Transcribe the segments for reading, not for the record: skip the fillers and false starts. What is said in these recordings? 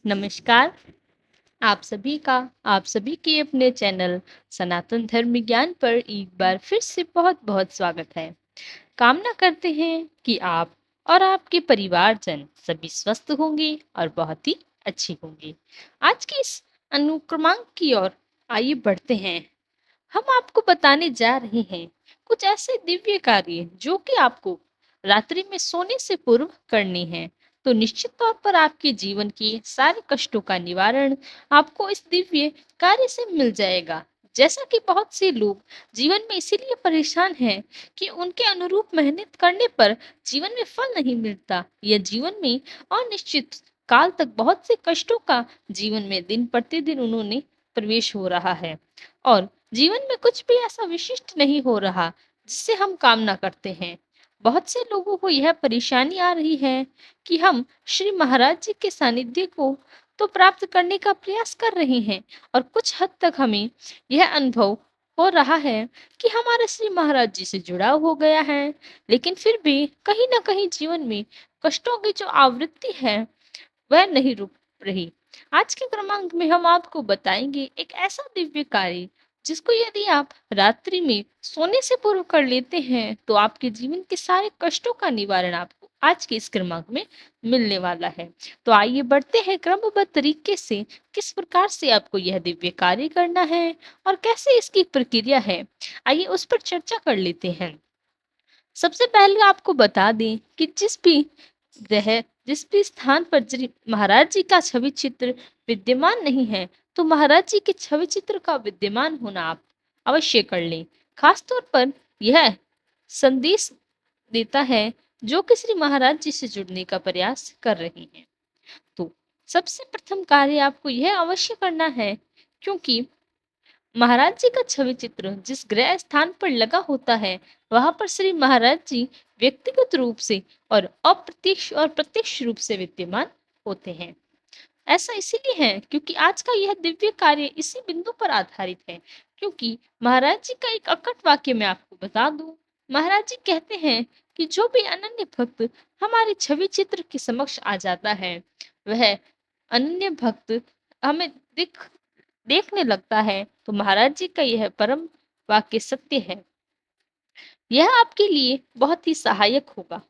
नमस्कार। आप सभी के अपने चैनल सनातन धर्म विज्ञान पर एक बार फिर से बहुत-बहुत स्वागत है। कामना करते हैं कि आप और आपके परिवारजन सभी स्वस्थ होंगे और बहुत ही अच्छे होंगे। आज की इस अनुक्रमांक की ओर आइए बढ़ते हैं। हम आपको बताने जा रहे हैं कुछ ऐसे दिव्य कार्य जो कि आपको रात्रि में सोने से पूर्व करने हैं। तो निश्चित तौर पर आपके जीवन के सारे कष्टों का निवारण आपको इस दिव्य कार्य से मिल जाएगा। जैसा कि बहुत से लोग जीवन में इसीलिए परेशान हैं कि उनके अनुरूप मेहनत करने पर जीवन में फल नहीं मिलता या जीवन में अनिश्चित काल तक बहुत से कष्टों का जीवन में दिन प्रतिदिन उन्होंने प्रवेश हो रहा है और जीवन में कुछ भी ऐसा विशिष्ट नहीं हो रहा जिससे हम कामना करते हैं। बहुत से लोगों को यह परेशानी आ रही है कि हम श्री महाराज जी के सानिध्य को तो प्राप्त करने का प्रयास कर रहे हैं और कुछ हद तक हमें यह अनुभव हो रहा है कि हमारा श्री महाराज जी से जुड़ाव हो गया है, लेकिन फिर भी कहीं ना कहीं जीवन में कष्टों की जो आवृत्ति है वह नहीं रुक रही। आज के क्रमांक में हम आपको बताएंगे एक ऐसा दिव्य कार्य जिसको यदि आप रात्रि में सोने से पूर्व कर लेते हैं तो आपके जीवन के सारे कष्टों का निवारण आपको आज के इस क्रमांक में मिलने वाला है। तो आइए बढ़ते हैं क्रमबद्ध तरीके से किस प्रकार से आपको यह दिव्य कार्य करना है और कैसे इसकी प्रक्रिया है, आइए उस पर चर्चा कर लेते हैं। सबसे पहले आपको बता दें कि जिस भी स्थान पर महाराज जी का छवि चित्र विद्यमान नहीं है, तो महाराज जी के छवि चित्र का विद्यमान होना आप अवश्य कर लें। खास तौर पर यह संदेश देता है जो कि श्री महाराज जी से जुड़ने का प्रयास कर रही हैं। तो सबसे प्रथम कार्य आपको यह अवश्य करना है, क्योंकि महाराज जी का छवि चित्र जिस ग्रह स्थान पर लगा होता है वहां पर श्री महाराज जी व्यक्तिगत रूप से और अप्रत्यक्ष और प्रत्यक्ष रूप से विद्यमान होते हैं। ऐसा इसीलिए है क्योंकि आज का यह दिव्य कार्य इसी बिंदु पर आधारित है। क्योंकि महाराज जी का एक अक्कट वाक्य मैं आपको बता दूं। महाराज जी कहते हैं कि जो भी अनन्य भक्त हमारे छवि चित्र के समक्ष आ जाता है वह अनन्य भक्त हमें देखने लगता है। तो महाराज जी का यह परम वाक्य सत्य है। यह आपके लिए बहुत ही सहायक होगा,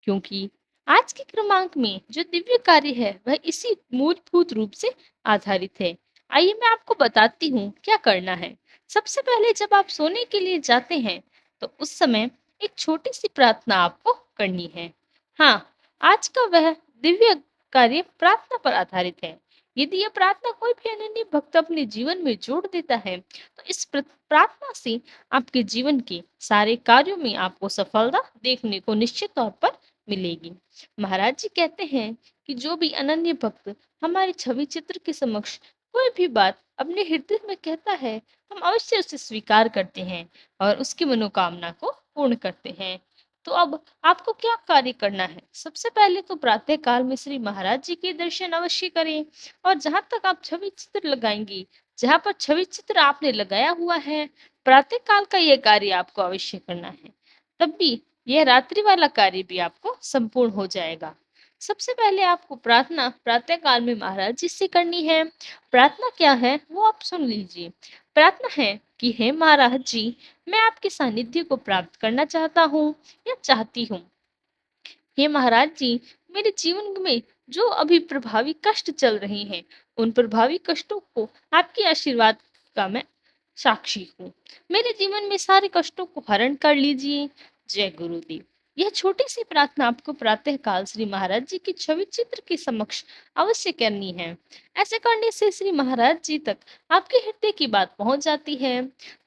क्योंकि आज के क्रमांक में जो दिव्य कार्य है वह इसी मूलभूत रूप से आधारित है। आइए मैं आपको बताती हूँ क्या करना है। सबसे पहले जब आप सोने के लिए जाते हैं तो उस समय एक छोटी सी प्रार्थना आपको करनी है। हाँ, आज का वह दिव्य कार्य प्रार्थना पर आधारित है। यदि यह प्रार्थना कोई भी अनन्य भक्त अपने जीवन में जोड़ देता है तो इस प्रार्थना से आपके जीवन के सारे कार्यों में आपको सफलता देखने को निश्चित तौर पर मिलेगी। महाराज जी कहते हैं कि जो भी अनन्य भक्त हमारे छवि चित्र के समक्ष कोई भी बात अपने हृदय में कहता है, हम अवश्य उसे स्वीकार करते हैं और उसकी मनोकामना को पूर्ण करते हैं। तो अब आपको क्या कार्य करना है? सबसे पहले तो प्रातः काल में श्री महाराज जी के दर्शन अवश्य करें और जहां तक आप छवि चित्र लगाएंगी, जहां पर छवि चित्र आपने लगाया हुआ है, प्रातः काल का यह कार्य आपको अवश्य करना है। तब भी यह रात्रि वाला कार्य भी आपको संपूर्ण हो जाएगा। सबसे पहले आपको प्रार्थना प्रातः काल में महाराज जी से करनी है। प्रार्थना क्या है वो आप सुन लीजिए। प्रार्थना है कि हे महाराज जी, मैं आपके सानिध्य को प्राप्त करना चाहता हूँ या चाहती हूँ। हे महाराज जी, मेरे जीवन में जो अभी प्रभावी कष्ट चल रहे हैं उन प्रभावी कष्टों को आपके आशीर्वाद का मैं साक्षी हूँ। मेरे जीवन में सारे कष्टों को हरण कर लीजिए। जय गुरुदेव। यह छोटी सी प्रार्थना आपको प्रातः काल श्री महाराज जी की छवि चित्र के समक्ष अवश्य करनी है। ऐसे करने से श्री महाराज जी तक आपके हृदय की बात पहुंच जाती है।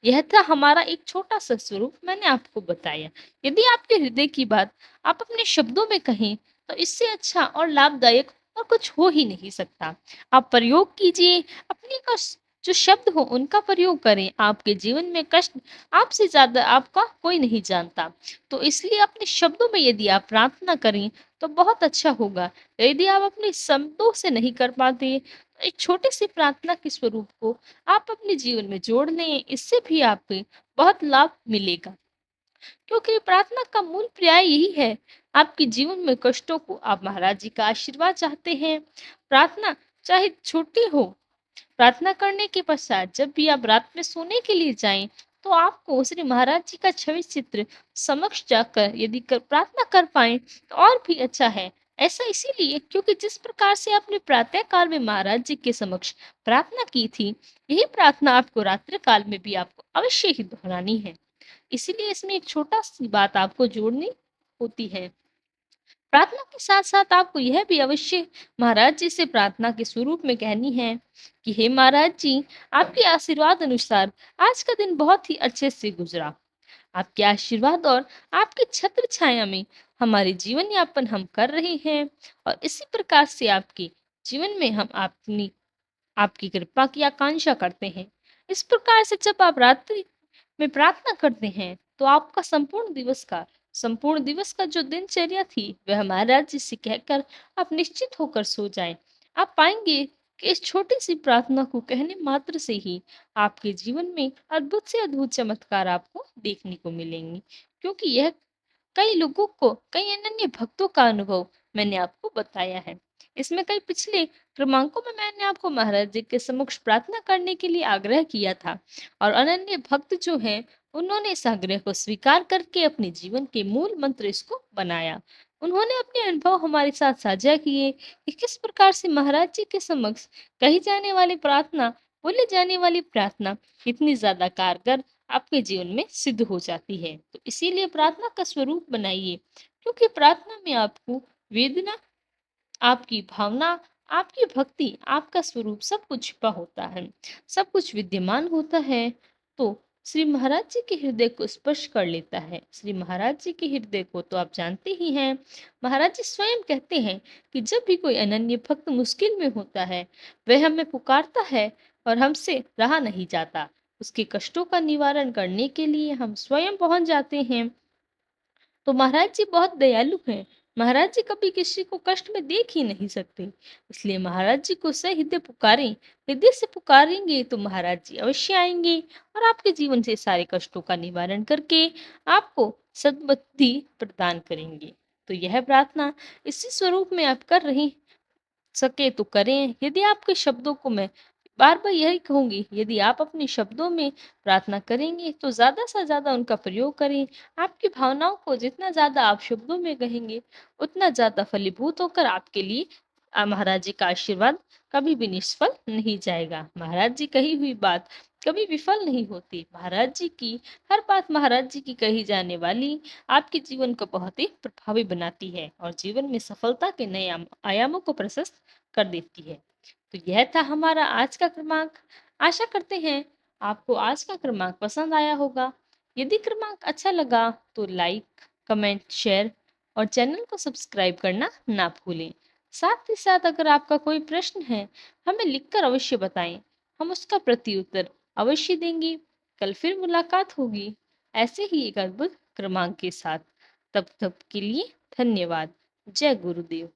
यह था हमारा एक छोटा सा स्वरूप, मैंने आपको बताया। यदि आपके हृदय की बात आप अपने शब्दों में कहें तो इससे अच्छा और लाभदायक और कुछ हो ही नहीं सकता। आप प्रयोग कीजिए, अपने कष्ट जो शब्द हो उनका प्रयोग करें। आपके जीवन में कष्ट आपसे ज्यादा आपका कोई नहीं जानता, तो इसलिए अपने शब्दों में यदि आप प्रार्थना करें तो बहुत अच्छा होगा। यदि आप अपने शब्दों से नहीं कर पाते तो एक छोटी सी प्रार्थना के स्वरूप को आप अपने जीवन में जोड़ लें, इससे भी आपको बहुत लाभ मिलेगा। क्योंकि प्रार्थना का मूल पर्याय यही है। आपके जीवन में कष्टों को आप महाराज जी का आशीर्वाद चाहते हैं। प्रार्थना चाहे छोटी हो, प्रार्थना करने के पश्चात जब भी आप रात में सोने के लिए जाएं, तो आपको श्री महाराज जी का छवि चित्र समक्ष जाकर यदि प्रार्थना कर पाए तो और भी अच्छा है। ऐसा इसीलिए क्योंकि जिस प्रकार से आपने प्रातः काल में महाराज जी के समक्ष प्रार्थना की थी, यही प्रार्थना आपको रात्रि काल में भी आपको अवश्य ही दोहरानी है। इसीलिए इसमें एक छोटा सी बात आपको जोड़नी होती है। प्रार्थना के साथ साथ आपको यह भी अवश्य महाराज जी से प्रार्थना के स्वरूप में कहनी है कि हे महाराज जी, आपके आशीर्वाद अनुसार आज का दिन बहुत ही अच्छे से गुजरा। आपके आशीर्वाद और आपकी छत्र छाया में हमारे जीवन यापन हम कर रहे हैं, और इसी प्रकार से आपके जीवन में हम अपनी आपकी कृपा की आकांक्षा करते हैं। इस प्रकार से जब आप रात्रि में प्रार्थना करते हैं, तो आपका संपूर्ण दिवस का जो दिनचर्या थी, वह महाराज जी से कहकर आप निश्चित होकर सो जाएं। आप पाएंगे कि इस छोटी सी प्रार्थना को कहने मात्र से ही आपके जीवन में अद्भुत से अद्भुत चमत्कार आपको देखने को मिलेंगे, क्योंकि यह कई लोगों को, कई अनन्य भक्तों का अनुभव मैंने आपको बताया है। इसमें कई पिछले क्रमांकों में मैंने आपको महाराज जी के समक्ष प्रार्थना करने के लिए आग्रह किया था, और अनन्य भक्त जो हैं, उन्होंने इस आग्रह को स्वीकार करके अपने जीवन के मूल मंत्र इसको बनाया। उन्होंने अपने अनुभव हमारे साथ साझा किए कि किस प्रकार से महाराज जी के समक्ष कही जाने वाली प्रार्थना, बोले जाने वाली प्रार्थना इतनी ज्यादा कारगर आपके जीवन में सिद्ध हो जाती है। तो इसीलिए प्रार्थना का स्वरूप बनाइए, क्योंकि प्रार्थना में आपको वेदना, आपकी भावना, आपकी भक्ति, आपका स्वरूप सब कुछ छिपा होता है, सब कुछ विद्यमान होता है। तो श्री महाराज जी के हृदय को स्पर्श कर लेता है। श्री महाराज जी के हृदय को तो आप जानते ही हैं। महाराज जी स्वयं कहते हैं कि जब भी कोई अनन्य भक्त मुश्किल में होता है, वह हमें पुकारता है और हमसे रहा नहीं जाता। उसके कष्टों का निवारण करने के लिए हम स्वयं पहुंच जाते हैं। तो महाराज जी बहुत दयालु हैं। महाराज जी कभी किसी को कष्ट में देख ही नहीं सकते। इसलिए महाराज जी को सहृदय पुकारें। हृदय से पुकारेंगे तो महाराज जी अवश्य आएंगे और आपके जीवन से सारे कष्टों का निवारण करके आपको सद्बुद्धि प्रदान करेंगे। तो यह प्रार्थना इसी स्वरूप में आप कर रही सके तो करें। यदि आपके शब्दों को मैं बार बार यही कहूंगी, यदि आप अपने शब्दों में प्रार्थना करेंगे तो ज्यादा से ज्यादा उनका प्रयोग करें। आपकी भावनाओं को जितना ज्यादा आप शब्दों में कहेंगे, उतना ज्यादा फलीभूत होकर आपके लिए महाराज जी का आशीर्वाद कभी भी निष्फल नहीं जाएगा। महाराज जी कही हुई बात कभी विफल नहीं होती। महाराज जी की हर बात, महाराज जी की कही जाने वाली आपके जीवन को बहुत ही प्रभावी बनाती है और जीवन में सफलता के नए आयामों को प्रशस्त कर देती है। तो यह था हमारा आज का क्रमांक। आशा करते हैं आपको आज का क्रमांक पसंद आया होगा। यदि क्रमांक अच्छा लगा तो लाइक, कमेंट, शेयर और चैनल को सब्सक्राइब करना ना भूलें। साथ ही साथ अगर आपका कोई प्रश्न है, हमें लिखकर अवश्य बताएं। हम उसका प्रत्युत्तर अवश्य देंगे। कल फिर मुलाकात होगी ऐसे ही एक अद्भुत क्रमांक के साथ। तब तक के लिए धन्यवाद। जय गुरुदेव।